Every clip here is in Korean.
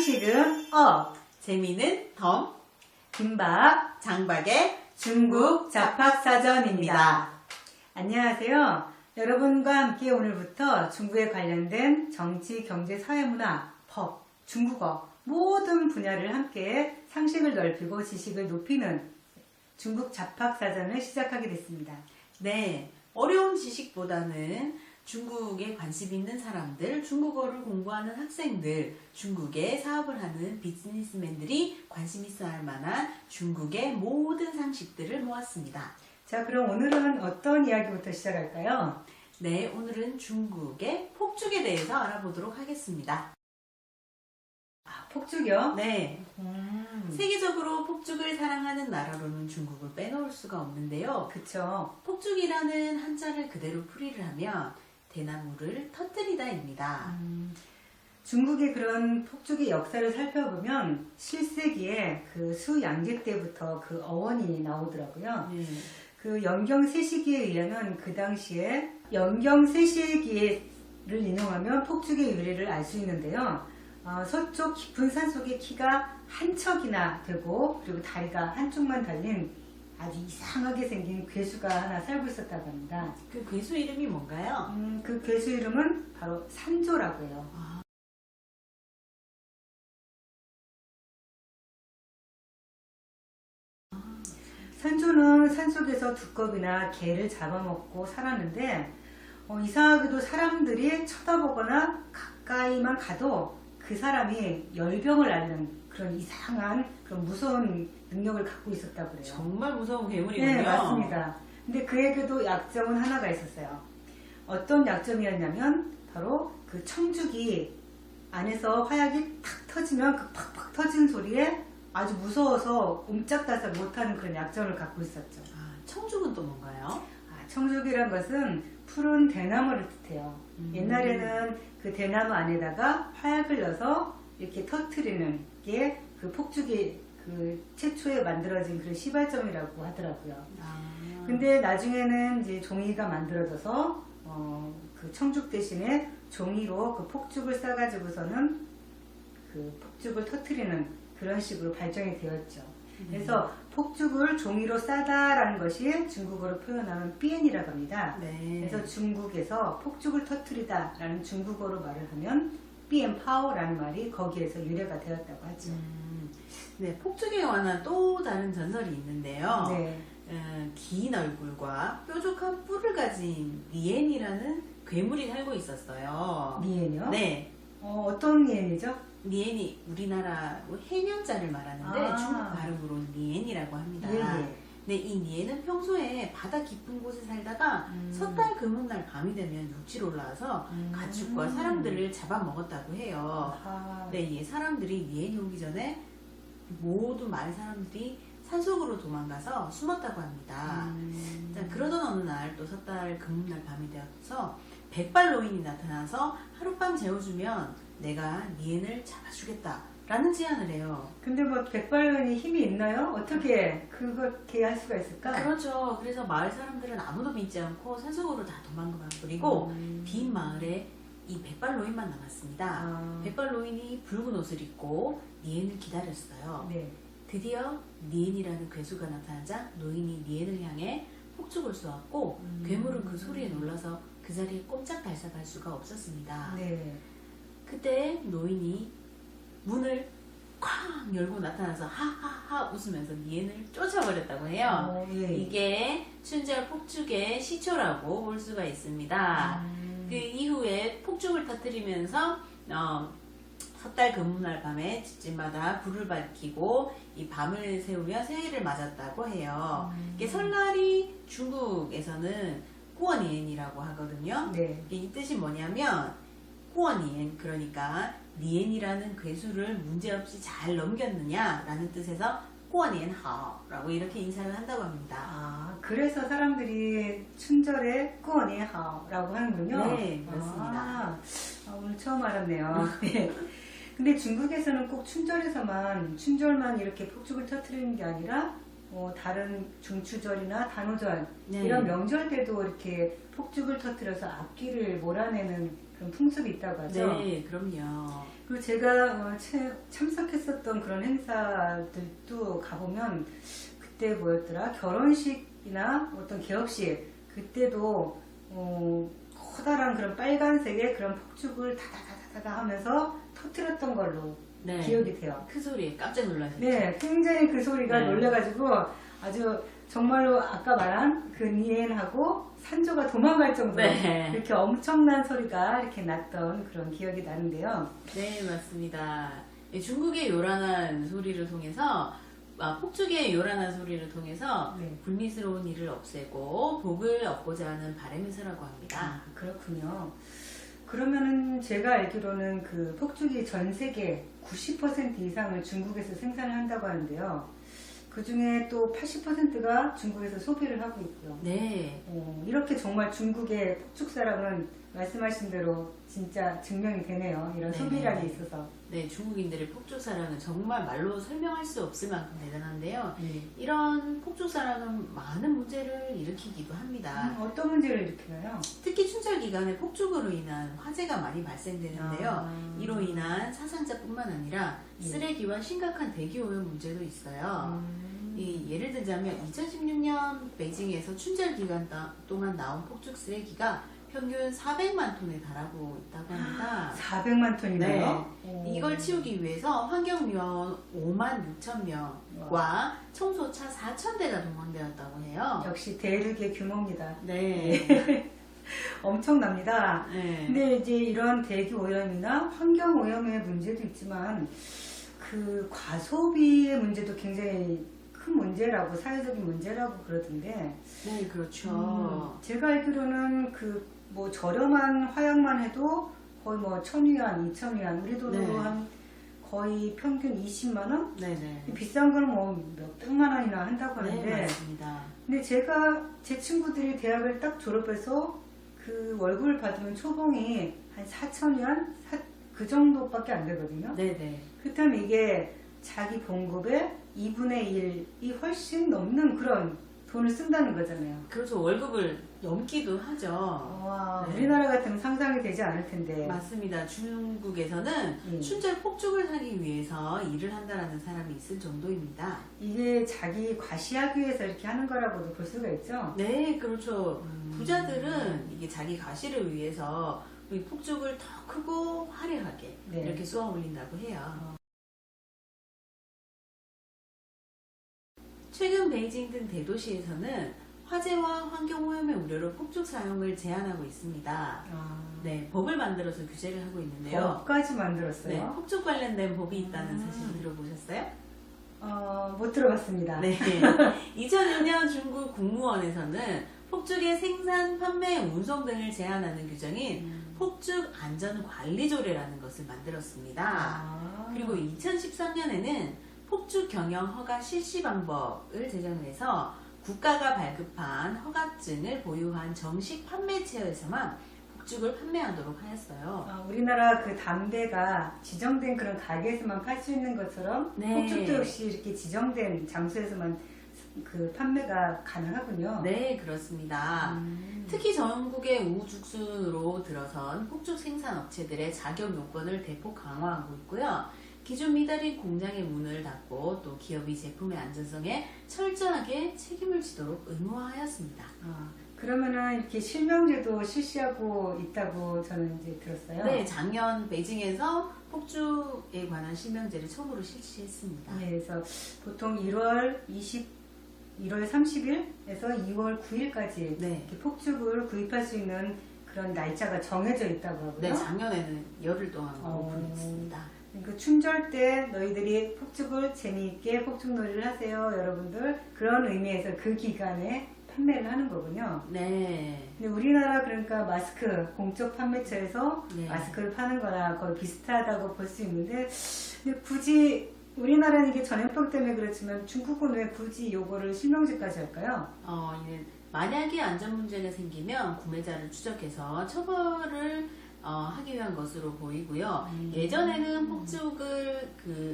상식은 업, 재미는 덤, 김밥, 장박의 중국 잡학사전입니다. 안녕하세요. 여러분과 함께 오늘부터 중국에 관련된 정치, 경제, 사회문화, 법, 중국어 모든 분야를 함께 상식을 넓히고 지식을 높이는 중국 잡학사전을 시작하게 됐습니다. 네, 어려운 지식보다는 중국에 관심 있는 사람들, 중국어를 공부하는 학생들, 중국에 사업을 하는 비즈니스맨들이 관심 있어 할 만한 중국의 모든 상식들을 모았습니다. 자, 그럼 오늘은 어떤 이야기부터 시작할까요? 네, 오늘은 중국의 폭죽에 대해서 알아보도록 하겠습니다. 폭죽이요? 네, 세계적으로 폭죽을 사랑하는 나라로는 중국을 빼놓을 수가 없는데요. 그쵸. 폭죽이라는 한자를 그대로 풀이를 하면 대나무를 터뜨리다입니다. 중국의 그런 폭죽의 역사를 살펴보면 실세기에 그 수양제 때부터 그 어원이 나오더라고요. 네. 그 영경세시기에 의하면 그 당시에 영경세시기를 인용하면 폭죽의 유래를 알 수 있는데요. 서쪽 깊은 산속에 키가 한 척이나 되고 그리고 다리가 한쪽만 달린 아주 이상하게 생긴 괴수가 하나 살고 있었다고 합니다. 그 괴수 이름이 뭔가요? 그 괴수 이름은 바로 산조라고 해요. 산조는 산속에서 두꺼비나 개를 잡아먹고 살았는데 이상하게도 사람들이 쳐다보거나 가까이만 가도 그 사람이 열병을 앓는 그런 이상한 그런 무서운 능력을 갖고 있었다고 그래요. 정말 무서운 괴물이군요. 네, 맞습니다. 근데 그에게도 약점은 하나가 있었어요. 어떤 약점이었냐면 바로 그 청죽이 안에서 화약이 탁 터지면 그 팍팍 터지는 소리에 아주 무서워서 옴짝달싹 못하는 그런 약점을 갖고 있었죠. 청죽은 또 뭔가요? 청죽이란 것은 푸른 대나무를 뜻해요. 옛날에는 그 대나무 안에다가 화약을 넣어서 이렇게 터트리는 게 그 폭죽이 그 최초에 만들어진 그런 시발점이라고 하더라고요. 근데 나중에는 이제 종이가 만들어져서 그 청죽 대신에 종이로 그 폭죽을 싸가지고서는 그 폭죽을 터트리는 그런 식으로 발전이 되었죠. 그래서 폭죽을 종이로 싸다라는 것이 중국어로 표현하면 삐엔이라고 합니다. 네. 그래서 중국에서 폭죽을 터트리다라는 중국어로 말을 하면 삐엔파오라는 말이 거기에서 유래가 되었다고 하죠. 네, 폭죽에 관한 또 다른 전설이 있는데요. 네. 긴 얼굴과 뾰족한 뿔을 가진 니엔이라는 괴물이 살고 있었어요. 니엔이요? 네. 어떤 니엔이죠? 니엔이 우리나라 해년자를 말하는데 중국 발음으로 니엔이라고 합니다. 예. 네, 이 니엔은 평소에 바다 깊은 곳에 살다가 섣달 금음날 밤이 되면 육지로 올라와서 가축과 사람들을 잡아먹었다고 해요. 네, 이 사람들이 니엔이 오기 전에 모두 마을 사람들이 산속으로 도망가서 숨었다고 합니다. 자, 그러던 어느 날 또 섣달 금음날 밤이 되어서 백발노인이 나타나서 하룻밤 재워주면 내가 니엔을 잡아주겠다 라는 제안을 해요. 근데 뭐 백발견이 힘이 있나요? 어떻게 그렇게 할 수가 있을까? 그렇죠. 그래서 마을 사람들은 아무도 믿지 않고 산속으로 다 도망가 버리고 빈 마을에 이 백발노인만 남았습니다. 백발노인이 붉은 옷을 입고 니엔을 기다렸어요. 네. 드디어 니엔이라는 괴수가 나타나자 노인이 니엔을 향해 폭죽을 쏘았고 괴물은 그 소리에 놀라서 그 자리에 꼼짝달싹할 수가 없었습니다. 네. 그때 노인이 문을 쾅 열고 나타나서 하하하 웃으면서 니엔을 쫓아버렸다고 해요. 예. 이게 춘절 폭죽의 시초라고 볼 수가 있습니다. 그 이후에 폭죽을 터뜨리면서 섣달 금음날 밤에 집집마다 불을 밝히고 이 밤을 새우며 새해를 맞았다고 해요. 이게 설날이 중국에서는 꾸어니엔이라고 하거든요. 네. 이 뜻이 뭐냐면 꾸어니엔, 그러니까 니엔이라는 괴수를 문제없이 잘 넘겼느냐라는 뜻에서 꾸어니엔 하오라고 이렇게 인사를 한다고 합니다. 그래서 사람들이 춘절에 꾸어니하오라고 하는군요. 네, 그렇습니다. 오늘 처음 알았네요. 네. 근데 중국에서는 꼭 춘절만 이렇게 폭죽을 터뜨리는 게 아니라 다른 중추절이나 단오절 네. 이런 명절 때도 이렇게 폭죽을 터뜨려서 앞길을 몰아내는 그런 풍습이 있다고 하죠. 네, 그럼요. 그리고 제가 참석했었던 그런 행사들도 가보면 그때 뭐였더라? 결혼식이나 어떤 개업식 그때도 커다란 그런 빨간색의 그런 폭죽을 다다다다다 하면서 터뜨렸던 걸로 네. 기억이 돼요. 큰 소리에 깜짝 놀라셨죠? 네, 굉장히 그 소리가 네. 놀라가지고 아주 정말로 아까 말한 그 니엔하고 산조가 도망갈 정도로 네. 이렇게 엄청난 소리가 이렇게 났던 그런 기억이 나는데요. 네, 맞습니다. 중국의 요란한 소리를 통해서 폭죽의 요란한 소리를 통해서 네. 불미스러운 일을 없애고 복을 얻고자 하는 바람의사라고 합니다. 아, 그렇군요. 그러면은 제가 알기로는 그 폭죽이 전 세계 90% 이상을 중국에서 생산을 한다고 하는데요. 그 중에 또 80%가 중국에서 소비를 하고 있고요. 네, 이렇게 정말 중국의 폭죽 사랑은 말씀하신 대로 진짜 증명이 되네요. 이런 네네. 소비량이 있어서. 네, 중국인들의 폭죽 사랑은 정말 말로 설명할 수 없을 만큼 대단한데요. 네. 이런 폭죽 사랑은 많은 문제를 일으키기도 합니다. 어떤 문제를 일으키나요? 특히 춘절 기간에 폭죽으로 인한 화재가 많이 발생되는데요. 아. 이로 인한 사상자뿐만 아니라 예. 쓰레기와 심각한 대기 오염 문제도 있어요. 예를 들자면 2016년 베이징에서 춘절 기간 동안 나온 폭죽 쓰레기가 평균 400만 톤에 달하고 있다고 합니다. 400만 톤이나요? 이걸 치우기 위해서 환경미화원 5만 6천 명과 청소차 4천 대가 동원되었다고 해요. 역시 대륙의 규모입니다. 네. 엄청납니다. 네. 근데 이제 이런 대기 오염이나 환경 오염의 문제도 있지만 그 과소비의 문제도 굉장히 큰 문제라고 사회적인 문제라고 그러던데 네, 그렇죠. 제가 알기로는 그 뭐 저렴한 화약만 해도 거의 뭐 1,000위안, 2,000위안 우리 돈으로 네. 한 거의 평균 20만 원? 네네. 비싼 거는 뭐 몇백만 원이나 한다고 하는데 네, 맞습니다. 근데 제 친구들이 대학을 딱 졸업해서 그 월급을 받으면 초봉이 한 4,000위안? 그 정도밖에 안 되거든요. 네네. 그렇다면 이게 자기 봉급의 2분의 1이 훨씬 넘는 그런 돈을 쓴다는 거잖아요. 그렇죠. 월급을 넘기도 하죠. 와, 네. 우리나라 같으면 상상이 되지 않을 텐데. 맞습니다. 중국에서는 춘절 폭죽을 사기 위해서 일을 한다라는 사람이 있을 정도입니다. 이게 자기 과시하기 위해서 이렇게 하는 거라고도 볼 수가 있죠. 네, 그렇죠. 부자들은 이게 자기 과시를 위해서 이 폭죽을 더 크고 화려하게 네. 이렇게 쏘아 올린다고 해요. 최근 베이징 등 대도시에서는 화재와 환경오염의 우려로 폭죽 사용을 제한하고 있습니다. 아, 네, 법을 만들어서 규제를 하고 있는데요. 법까지 만들었어요. 네, 폭죽 관련된 법이 있다는 사실 들어보셨어요? 못 들어봤습니다. 네. 2006년 중국 국무원에서는 폭죽의 생산, 판매, 운송 등을 제한하는 규정인 폭죽 안전관리조례라는 것을 만들었습니다. 아, 그리고 2013년에는 폭죽 경영 허가 실시 방법을 제정해서 국가가 발급한 허가증을 보유한 정식 판매처에서만 폭죽을 판매하도록 하였어요. 우리나라 그 담배가 지정된 그런 가게에서만 팔 수 있는 것처럼 네. 폭죽도 역시 이렇게 지정된 장소에서만 그 판매가 가능하군요. 네, 그렇습니다. 특히 전국의 우후죽순으로 들어선 폭죽 생산 업체들의 자격 요건을 대폭 강화하고 있고요. 기존 미달인 공장의 문을 닫고 또 기업이 제품의 안전성에 철저하게 책임을 지도록 의무화하였습니다. 그러면은 이렇게 실명제도 실시하고 있다고 저는 이제 들었어요. 네, 작년 베이징에서 폭죽에 관한 실명제를 처음으로 실시했습니다. 네, 그래서 보통 1월 30일에서 2월 9일까지 네. 이렇게 폭죽을 구입할 수 있는 그런 날짜가 정해져 있다고 하고요. 네, 작년에는 열흘 동안 오픈했습니다. 그 춘절 때 너희들이 폭죽을 재미있게 폭죽놀이를 하세요, 여러분들. 그런 의미에서 그 기간에 판매를 하는 거군요. 네. 근데 우리나라 그러니까 마스크 공적 판매처에서 네. 마스크를 파는 거나 거의 비슷하다고 볼 수 있는데 근데 굳이 우리나라는 이게 전염병 때문에 그렇지만 중국은 왜 굳이 요거를 실명제까지 할까요? 이는 만약에 안전 문제가 생기면 구매자를 추적해서 처벌을 하기 위한 것으로 보이고요. 예전에는 폭죽을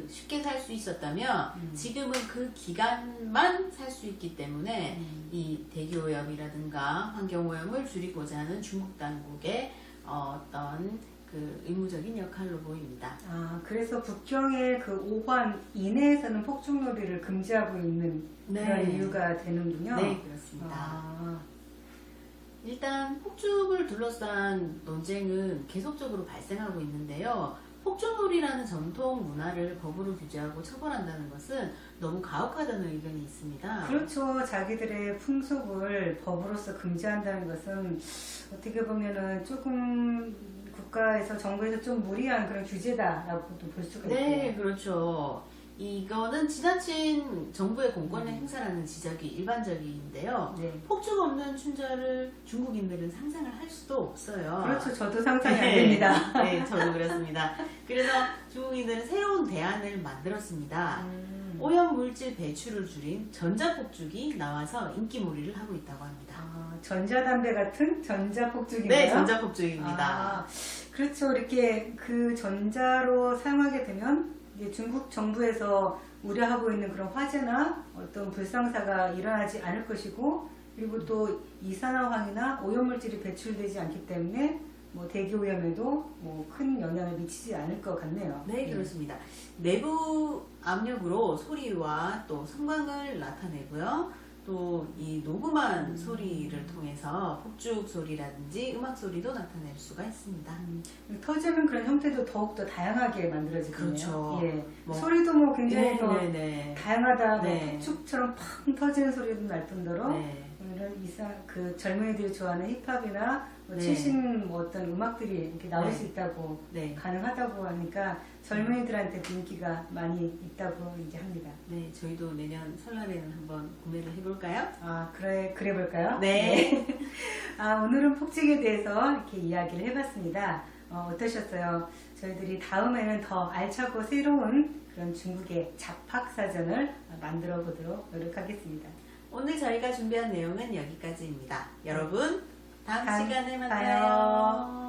쉽게 살 수 있었다면 지금은 그 기간만 살 수 있기 때문에 이 대기오염이라든가 환경오염을 줄이고자 하는 중국 당국의 어떤 그 의무적인 역할로 보입니다. 아, 그래서 북경의 그 5관 이내에서는 폭죽놀이를 금지하고 있는 그런 이유가 되는군요. 네, 그렇습니다. 아. 일단 폭죽을 둘러싼 논쟁은 계속적으로 발생하고 있는데요. 폭죽놀이라는 전통 문화를 법으로 규제하고 처벌한다는 것은 너무 가혹하다는 의견이 있습니다. 그렇죠. 자기들의 풍속을 법으로서 금지한다는 것은 어떻게 보면은 조금 국가에서 정부에서 좀 무리한 그런 규제다라고도 볼 수가 있고요. 네, 그렇죠. 이거는 지나친 정부의 공권력 행사라는 지적이 일반적인데요. 네. 폭죽 없는 춘절을 중국인들은 상상을 할 수도 없어요. 그렇죠. 저도 상상이 안 됩니다. 네, 저도 그렇습니다. 그래서 중국인들은 새로운 대안을 만들었습니다. 오염 물질 배출을 줄인 전자폭죽이 나와서 인기몰이를 하고 있다고 합니다. 아, 전자담배 같은 전자폭죽인가요? 네, 전자폭죽입니다. 아, 그렇죠. 이렇게 그 전자로 사용하게 되면 이제 중국 정부에서 우려하고 있는 그런 화재나 어떤 불상사가 일어나지 않을 것이고, 그리고 또 이산화황이나 오염물질이 배출되지 않기 때문에 뭐 대기오염에도 뭐 큰 영향을 미치지 않을 것 같네요. 네, 그렇습니다. 내부 압력으로 소리와 또 성광을 나타내고요. 또 이 녹음한 소리를 통해서 폭죽 소리라든지 음악 소리도 나타낼 수가 있습니다. 터지는 그런 형태도 더욱더 다양하게 만들어지거든요. 그렇죠. 예. 뭐, 소리도 뭐 굉장히 더 네. 다양하다. 네. 뭐 폭죽처럼 팡 터지는 소리도 날 뿐더러 네. 이런 그 젊은이들이 좋아하는 힙합이나 뭐 네. 최신 뭐 어떤 음악들이 이렇게 나올 네. 수 있다고 네. 가능하다고 하니까 젊은이들한테 인기가 많이 있다고 이제 합니다. 네, 저희도 내년 설날에는 한번 구매를 해볼까요? 아, 그래 볼까요? 네. 아, 오늘은 폭죽에 대해서 이렇게 이야기를 해봤습니다. 어떠셨어요? 저희들이 다음에는 더 알차고 새로운 그런 중국의 잡학사전을 만들어 보도록 노력하겠습니다. 오늘 저희가 준비한 내용은 여기까지입니다. 여러분, 다음 시간에 봐요. 만나요.